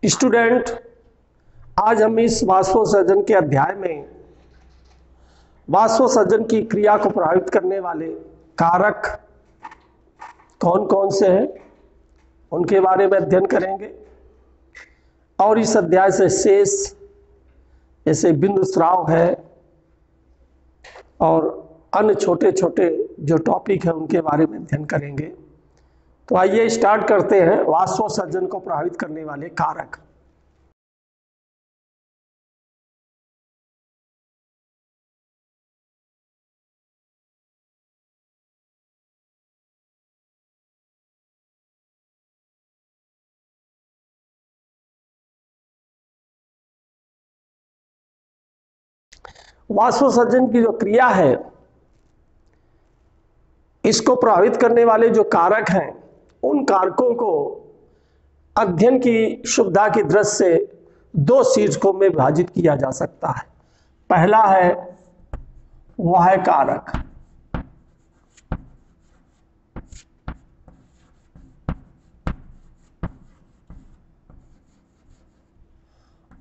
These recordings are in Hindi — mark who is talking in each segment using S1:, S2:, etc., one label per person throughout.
S1: स्टूडेंट, आज हम इस वाष्पोत्सर्जन के अध्याय में वाष्पोत्सर्जन की क्रिया को प्रभावित करने वाले कारक कौन कौन से हैं उनके बारे में अध्ययन करेंगे और इस अध्याय से शेष जैसे बिंदु स्राव है और अन्य छोटे छोटे जो टॉपिक है उनके बारे में अध्ययन करेंगे। तो आइए स्टार्ट करते हैं वाष्पोत्सर्जन को प्रभावित करने वाले कारक। वाष्पोत्सर्जन की जो क्रिया है इसको प्रभावित करने वाले जो कारक हैं उन कारकों को अध्ययन की सुविधा की दृष्टि से दो शीर्षकों में विभाजित किया जा सकता है। पहला है वाह्य कारक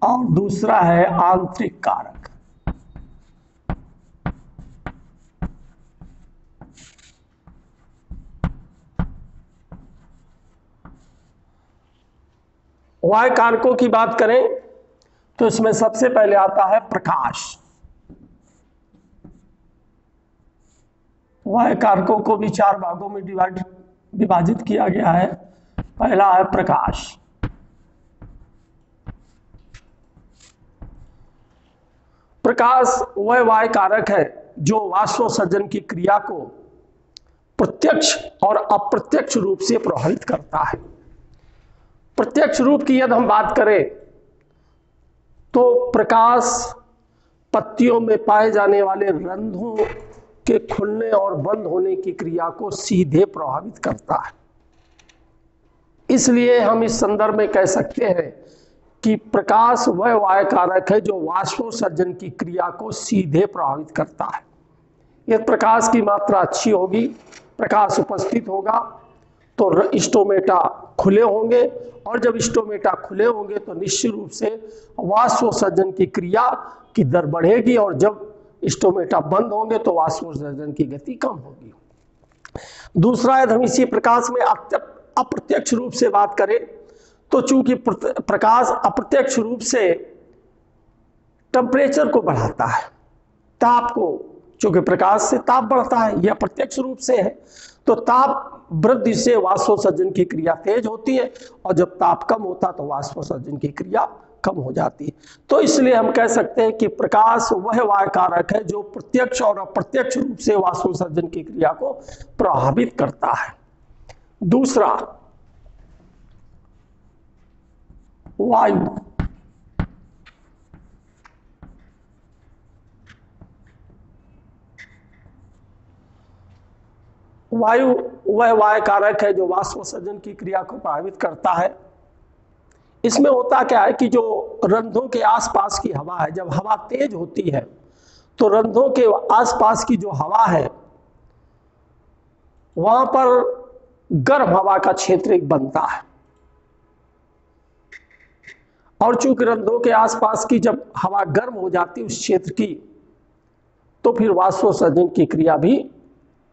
S1: और दूसरा है आंतरिक कारक। वाह्य कारकों की बात करें तो इसमें सबसे पहले आता है प्रकाश। वाह्य कारकों को भी चार भागों में विभाजित किया गया है। पहला है प्रकाश। प्रकाश वह वाह्य कारक है जो वाष्पोत्सर्जन की क्रिया को प्रत्यक्ष और अप्रत्यक्ष रूप से प्रभावित करता है। प्रत्यक्ष रूप की यदि हम बात करें तो प्रकाश पत्तियों में पाए जाने वाले रंध्रों के खुलने और बंद होने की क्रिया को सीधे प्रभावित करता है। इसलिए हम इस संदर्भ में कह सकते हैं कि प्रकाश वह वाह्य कारक है जो वाष्पोत्सर्जन की क्रिया को सीधे प्रभावित करता है। यदि प्रकाश की मात्रा अच्छी होगी, प्रकाश उपस्थित होगा तो स्टोमेटा खुले होंगे और जब स्टोमेटा खुले होंगे तो निश्चित रूप से वाष्पोत्सर्जन की क्रिया की दर बढ़ेगी और जब स्टोमेटा बंद होंगे तो वाष्पोत्सर्जन की गति कम होगी। दूसरा यदि हम इसी प्रकाश में अप्रत्यक्ष रूप से बात करें तो चूंकि प्रकाश अप्रत्यक्ष रूप से टेम्परेचर को बढ़ाता है, ताप को, चूंकि प्रकाश से ताप बढ़ता है, यह प्रत्यक्ष रूप से है, तो ताप वृद्धि से वाष्पोत्सर्जन की क्रिया तेज होती है और जब ताप कम होता तो वाष्पोत्सर्जन की क्रिया कम हो जाती है। तो इसलिए हम कह सकते हैं कि प्रकाश वह वाह्य कारक है जो प्रत्यक्ष और अप्रत्यक्ष रूप से वाष्पोत्सर्जन की क्रिया को प्रभावित करता है। दूसरा, वायु। वायु वह वाह्य कारक है जो वाष्पोत्सर्जन की क्रिया को प्रभावित करता है। इसमें होता क्या है कि जो रंध्रों के आसपास की हवा है, जब हवा तेज होती है तो रंध्रों के आसपास की जो हवा है वहां पर गर्म हवा का क्षेत्र एक बनता है और चूंकि रंध्रों के आसपास की जब हवा गर्म हो जाती है उस क्षेत्र की तो फिर वाष्पोत्सर्जन की क्रिया भी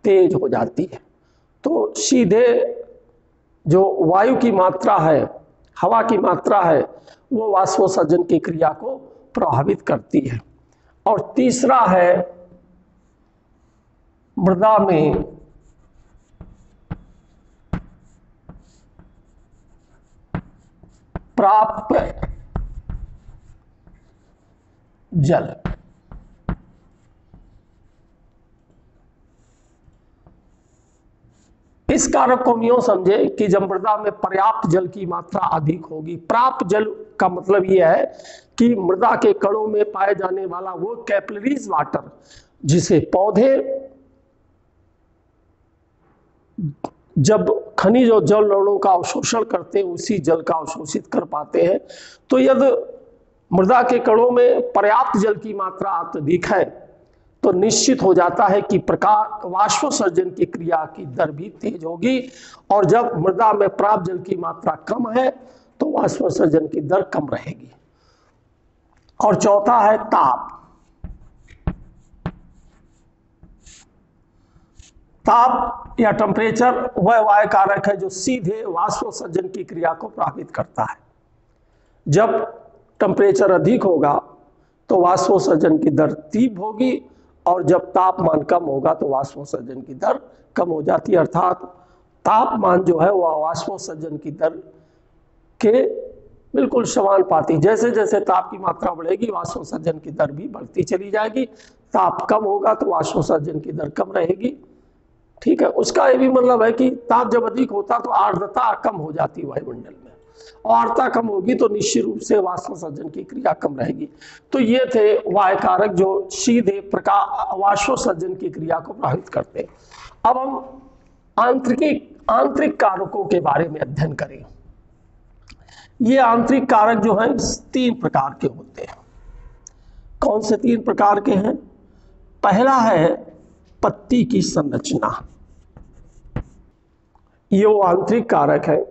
S1: तेज हो जाती है। तो सीधे जो वायु की मात्रा है, हवा की मात्रा है, वो वाष्पोत्सर्जन की क्रिया को प्रभावित करती है। और तीसरा है मृदा में प्राप्त जल। इस कारक को यूं समझे कि जब मृदा में पर्याप्त जल की मात्रा अधिक होगी, प्राप्त जल का मतलब यह है कि मृदा के कणों में पाए जाने वाला वो कैपिलरीज वाटर जिसे पौधे जब खनिज और जल अणुओं का अवशोषण करते हैं उसी जल का अवशोषित कर पाते हैं। तो यदि मृदा के कणों में पर्याप्त जल की मात्रा अत्यधिक है तो निश्चित हो जाता है कि प्रकाश वाष्पोत्सर्जन की क्रिया की दर भी तेज होगी और जब मृदा में प्राप्त जल की मात्रा कम है तो वाष्पोत्सर्जन की दर कम रहेगी। और चौथा है ताप। ताप या टेम्परेचर वह वायु कारक है जो सीधे वाष्पोत्सर्जन की क्रिया को प्रभावित करता है। जब टेम्परेचर अधिक होगा तो वाष्पोत्सर्जन की दर तीव्र होगी, और जब तापमान कम होगा तो वाष्पोत्सर्जन की दर कम हो जाती है। अर्थात तापमान जो है वह वाष्पोत्सर्जन की दर के बिल्कुल समानुपाती। जैसे जैसे ताप की मात्रा बढ़ेगी वाष्पोत्सर्जन की दर भी बढ़ती चली जाएगी। ताप कम होगा तो वाष्पोत्सर्जन की दर कम रहेगी। ठीक है, उसका ये भी मतलब है कि ताप जब अधिक होता तो आर्द्रता कम हो जाती वायुमंडल में, और आर्द्रता कम होगी तो निश्चित रूप से वाष्पोत्सर्जन की क्रिया कम रहेगी। तो ये थे वायु कारक जो सीधे वाष्पोत्सर्जन की क्रिया को प्रभावित करते हैं। अब हम आंतरिक कारकों के बारे में अध्ययन करें। ये आंतरिक कारक जो हैं 3 प्रकार के होते हैं। कौन से 3 प्रकार के हैं? पहला है पत्ती की संरचना। ये वो आंतरिक कारक है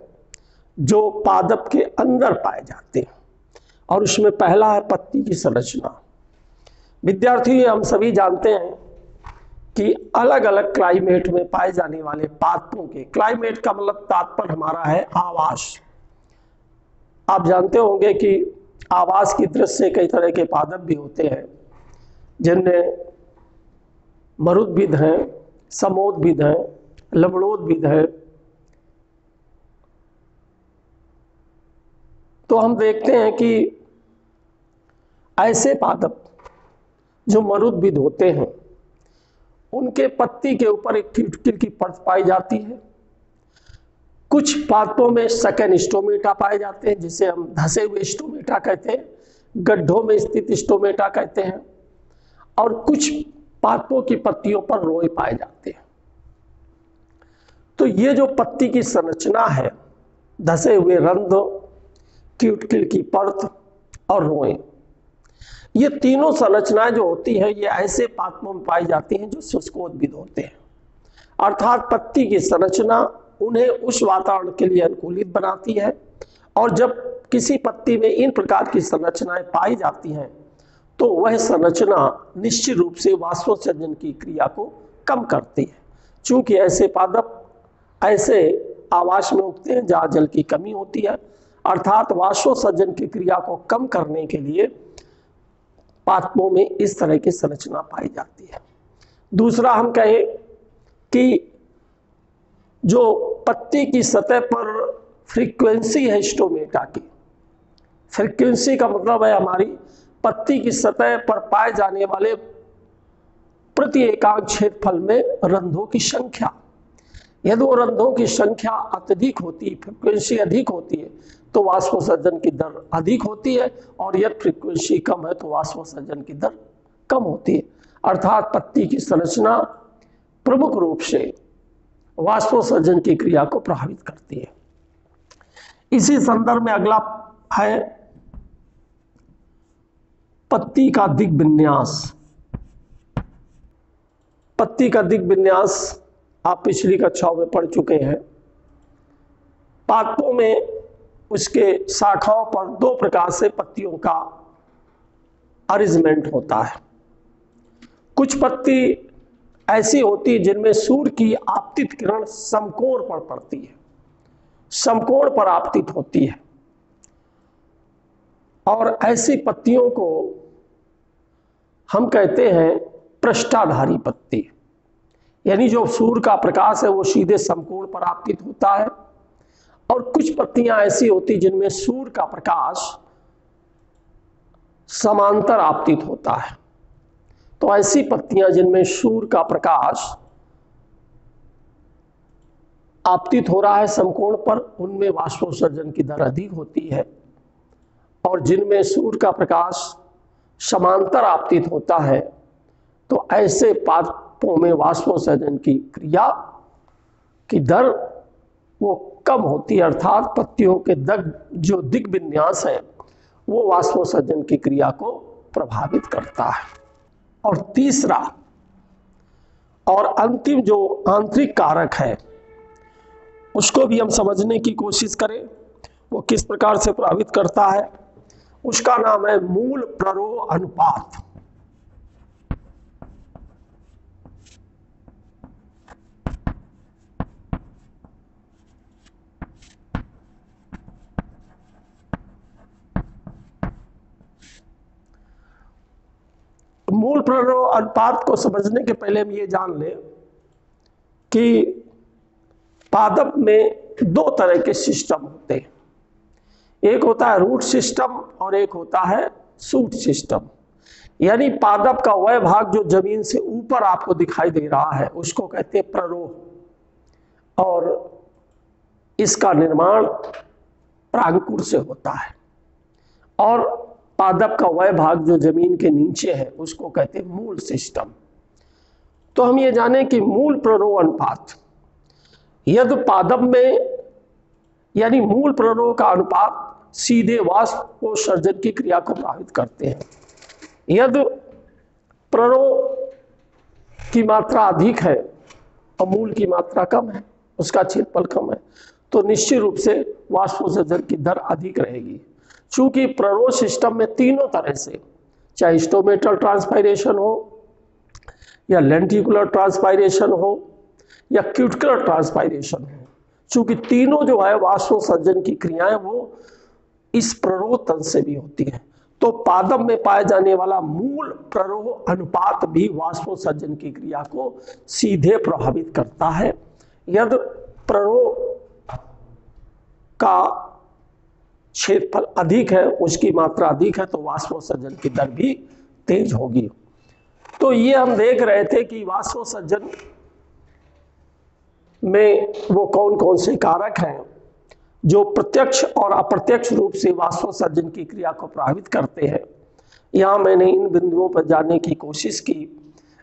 S1: जो पादप के अंदर पाए जाते हैं, और उसमें पहला है पत्ती की संरचना। विद्यार्थी, हम सभी जानते हैं कि अलग अलग क्लाइमेट में पाए जाने वाले पादपों के, क्लाइमेट का मतलब तात्पर्य हमारा है आवास। आप जानते होंगे कि आवास की दृष्टि से कई तरह के पादप भी होते हैं, जिनमें मरुद्भिद हैं, समोद्भिद हैं, लवणोद्भिद हैं। तो हम देखते हैं कि ऐसे पादप जो मरुद्भिद होते हैं उनके पत्ती के ऊपर एक क्यूटिकल की परत पाई जाती है। कुछ पादपों में सेकेंड स्टोमेटा पाए जाते हैं, जिसे हम धसे हुए स्टोमेटा कहते हैं, गड्ढों में स्थित स्टोमेटा कहते हैं, और कुछ पादपों की पत्तियों पर रोए पाए जाते हैं। तो ये जो पत्ती की संरचना है, धसे हुए रंध्र, क्यूटिकल की परत और रोए, ये तीनों संरचनाएं जो होती हैं ये ऐसे पादपों में पाई जाती हैं जो शुष्कोद्भिद होते हैं। अर्थात पत्ती की संरचना उन्हें उस वातावरण के लिए अनुकूलित बनाती है, और जब किसी पत्ती में इन प्रकार की संरचनाएं पाई जाती हैं तो वह संरचना निश्चित रूप से वाष्पोत्सर्जन की क्रिया को कम करती है। चूंकि ऐसे पादप ऐसे आवास में उगते हैं जहाँ जल की कमी होती है, अर्थात वाष्पोत्सर्जन की क्रिया को कम करने के लिए पादपों में इस तरह की संरचना पाई जाती है। दूसरा, हम कहें कि जो पत्ती की सतह पर फ्रीक्वेंसी है स्टोमेटा की, फ्रीक्वेंसी का मतलब है हमारी पत्ती की सतह पर पाए जाने वाले प्रति एकांक क्षेत्रफल में रंध्रों की संख्या। यदि वो रंध्रों की संख्या अत्यधिक होती है, फ्रीक्वेंसी अधिक होती है, तो वाष्पोत्सर्जन की दर अधिक होती है, और यदि फ्रीक्वेंसी कम है तो वाष्पोत्सर्जन की दर कम होती है। अर्थात पत्ती की संरचना प्रमुख रूप से वाष्पोत्सर्जन की क्रिया को प्रभावित करती है। इसी संदर्भ में अगला है पत्ती का दिग्विन्यास। पत्ती का दिग्विन्यास आप पिछली कक्षाओं में पढ़ चुके हैं। पादपों में उसके शाखाओं पर 2 प्रकार से पत्तियों का अरेंजमेंट होता है। कुछ पत्ती ऐसी होती है जिनमें सूर्य की आपतित किरण समकोण पर पड़ती है, समकोण पर आपतित होती है, और ऐसी पत्तियों को हम कहते हैं पृष्ठाधारी पत्ती। यानी जो सूर्य का प्रकाश है वो सीधे समकोण पर आपतित होता है, और कुछ पत्तियां ऐसी होती जिनमें सूर्य का प्रकाश समांतर आपतित होता है। तो ऐसी पत्तियां जिनमें सूर्य का प्रकाश आपतित हो रहा है समकोण पर, उनमें वाष्पोत्सर्जन की दर अधिक होती है, और जिनमें सूर्य का प्रकाश समांतर आपतित होता है तो ऐसे पादपों में वाष्पोत्सर्जन की क्रिया की दर वो कम होती है। अर्थात पत्तियों के जो दिग्विन्यास है वो वाष्पोत्सर्जन की क्रिया को प्रभावित करता है। और तीसरा और अंतिम जो आंतरिक कारक है उसको भी हम समझने की कोशिश करें। को किस प्रकार से प्रभावित करता है, उसका नाम है मूल प्ररोह अनुपात। मूल प्ररोह अनुपात को समझने के पहले हम ये जान लें कि पादप में दो तरह के सिस्टम होते हैं, एक होता है रूट सिस्टम और एक होता है शूट सिस्टम। यानी पादप का वह भाग जो जमीन से ऊपर आपको दिखाई दे रहा है उसको कहते हैं प्ररोह, और इसका निर्माण परागकुर से होता है। और पादप का वह भाग जो जमीन के नीचे है उसको कहते हैं मूल सिस्टम। तो हम ये जाने कि मूल प्ररोह अनुपात, यदि पादप में यानी मूल प्ररोह का अनुपात सीधे वाष्पोत्सर्जन की क्रिया को प्रभावित करते हैं। यदि प्ररोह की मात्रा अधिक है और मूल की मात्रा कम है, उसका क्षेत्रफल कम है, तो निश्चित रूप से वाष्पोत्सर्जन की दर अधिक रहेगी। चूंकि प्ररोह सिस्टम में तीनों तरह से, चाहे स्टोमेटल ट्रांसपायरेशन हो या लेंटिकुलर ट्रांसपायरेशन हो या क्यूटिकुलर ट्रांसपायरेशन हो, चूंकि तीनों जो है वाष्पोत्सर्जन की क्रियाएं वो इस प्ररोह तंत्र से भी होती है, तो पादप में पाए जाने वाला मूल प्ररोह अनुपात भी वाष्पोत्सर्जन की क्रिया को सीधे प्रभावित करता है। यदि प्ररोह का क्षेत्रफल अधिक है, उसकी मात्रा अधिक है, तो वाष्पोत्सर्जन की दर भी तेज होगी। तो ये हम देख रहे थे कि वाष्पोत्सर्जन में वो कौन कौन से कारक हैं जो प्रत्यक्ष और अप्रत्यक्ष रूप से वाष्पोत्सर्जन की क्रिया को प्रभावित करते हैं। यहाँ मैंने इन बिंदुओं पर जाने की कोशिश की,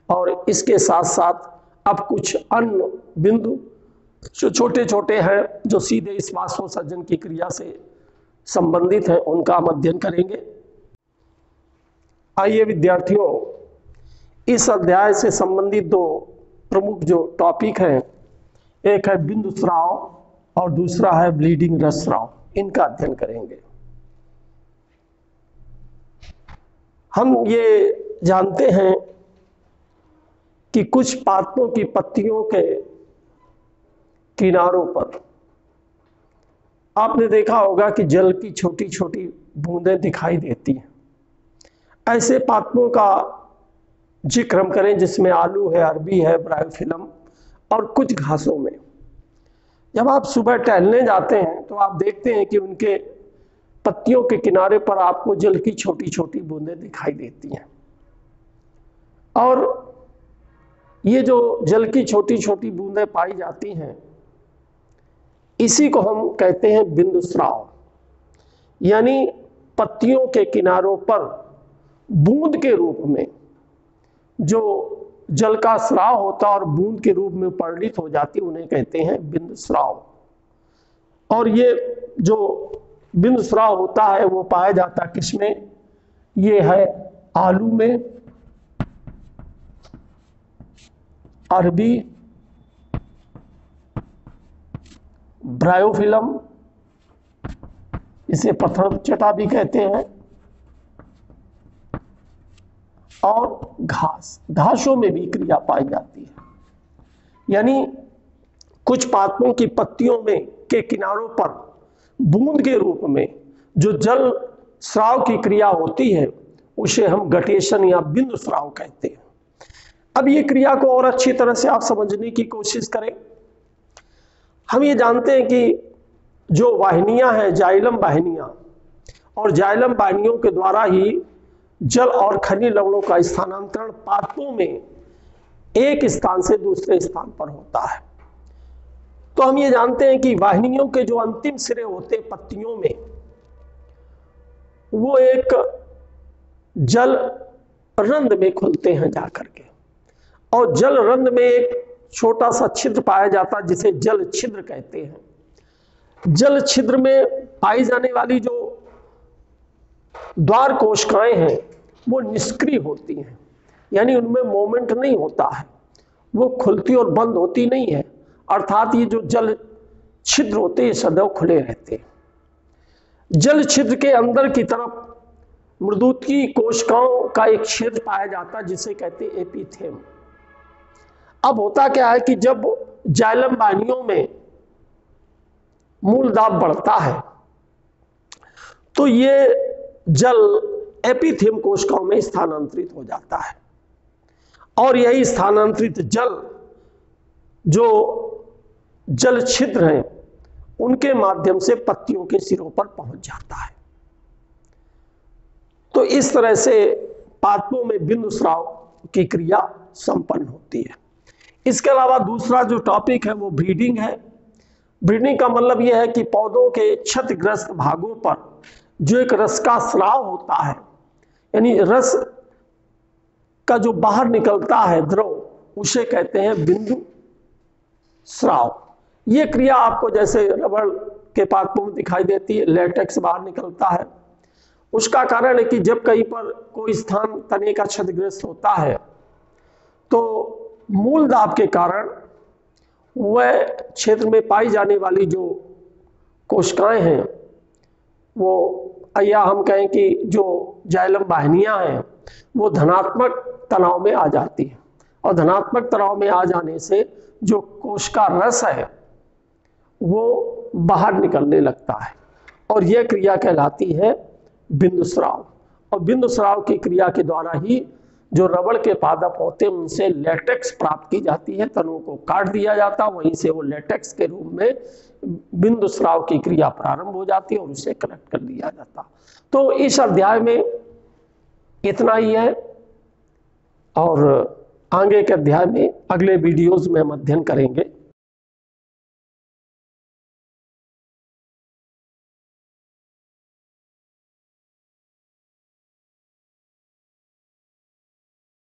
S1: और इसके साथ साथ अब कुछ अन्य बिंदु जो छोटे छोटे हैं जो सीधे इस वाष्पोत्सर्जन की क्रिया से संबंधित है उनका हम अध्ययन करेंगे। आइए विद्यार्थियों, इस अध्याय से संबंधित दो प्रमुख जो टॉपिक हैं, एक है बिंदु स्राव और दूसरा है ब्लीडिंग रस स्राव, इनका अध्ययन करेंगे। हम ये जानते हैं कि कुछ पादपों की पत्तियों के किनारों पर आपने देखा होगा कि जल की छोटी छोटी बूंदें दिखाई देती हैं। ऐसे पादपों का जिक्र हम करें जिसमें आलू है, अरबी है, ब्रायोफिलम और कुछ घासों में। जब आप सुबह टहलने जाते हैं तो आप देखते हैं कि उनके पत्तियों के किनारे पर आपको जल की छोटी छोटी बूंदें दिखाई देती हैं, और ये जो जल की छोटी छोटी बूंदें पाई जाती हैं इसी को हम कहते हैं बिंदु स्राव। यानी पत्तियों के किनारों पर बूंद के रूप में जो जल का स्राव होता है और बूंद के रूप में परिणित हो जाती है, उन्हें कहते हैं बिंदु स्राव। और ये जो बिंदु स्राव होता है वो पाया जाता है किसमें? ये है आलू में, अरबी, ब्रायोफिलम, इसे पत्थर चटा भी कहते हैं, और घासों में भी क्रिया पाई जाती है। यानी कुछ पादपों की पत्तियों में के किनारों पर बूंद के रूप में जो जल स्राव की क्रिया होती है उसे हम गटेशन या बिंदु स्राव कहते हैं। अब ये क्रिया को और अच्छी तरह से आप समझने की कोशिश करें। हम ये जानते हैं कि जो वाहिनियां हैं, जाइलम वाहिनियां, और जाइलम वाहिनियों के द्वारा ही जल और खनिज लवणों का स्थानांतरण पादपों में एक स्थान से दूसरे स्थान पर होता है। तो हम ये जानते हैं कि वाहिनियों के जो अंतिम सिरे होते हैं पत्तियों में, वो एक जल रंध्र में खुलते हैं जाकर के, और जल रंध्र में एक छोटा सा छिद्र पाया जाता है जिसे जल छिद्र कहते हैं। जल छिद्र में पाई जाने वाली जो द्वार कोशिकाएं हैं वो निष्क्रिय होती हैं, यानी उनमें मोमेंट नहीं होता है, वो खुलती और बंद होती नहीं है। अर्थात ये जो जल छिद्र होते हैं सदैव खुले रहते हैं। जल छिद्र के अंदर की तरफ मृदुकी कोशिकाओं का एक क्षेत्र पाया जाता है जिसे कहते हैं एपिथेम। अब होता क्या है कि जब जाइलम वाहिनियों में मूल दाब बढ़ता है तो ये जल एपिथेम कोशिकाओं में स्थानांतरित हो जाता है और यही स्थानांतरित जल जो जल छिद्र हैं उनके माध्यम से पत्तियों के सिरों पर पहुंच जाता है। तो इस तरह से पादपों में बिंदु स्राव की क्रिया संपन्न होती है। इसके अलावा दूसरा जो टॉपिक है वो ब्रीडिंग है। ब्रीडिंग का मतलब यह है कि पौधों के क्षतिग्रस्त भागों पर जो एक रस का स्राव होता है, यानी रस का जो बाहर निकलता है द्रव, उसे कहते हैं बिंदु स्राव। ये क्रिया आपको जैसे रबड़ के पादपों में दिखाई देती है, लेटेक्स बाहर निकलता है। उसका कारण है कि जब कहीं पर कोई स्थान तने का क्षतिग्रस्त होता है तो मूल दाब के कारण वह क्षेत्र में पाई जाने वाली जो कोशिकाएं हैं, वो या हम कहें कि जो जाइलम वाहिनियां हैं, वो धनात्मक तनाव में आ जाती है और धनात्मक तनाव में आ जाने से जो कोशिका रस है वो बाहर निकलने लगता है और यह क्रिया कहलाती है बिंदु स्राव। और बिंदु स्राव की क्रिया के द्वारा ही जो रबड़ के पादप होते हैं उनसे लेटेक्स प्राप्त की जाती है। तनों को काट दिया जाता, वहीं से वो लेटेक्स के रूप में बिंदु स्राव की क्रिया प्रारंभ हो जाती है और उसे कलेक्ट कर लिया जाता। तो इस अध्याय में इतना ही है और आगे के अध्याय में अगले वीडियोज में हम अध्ययन करेंगे।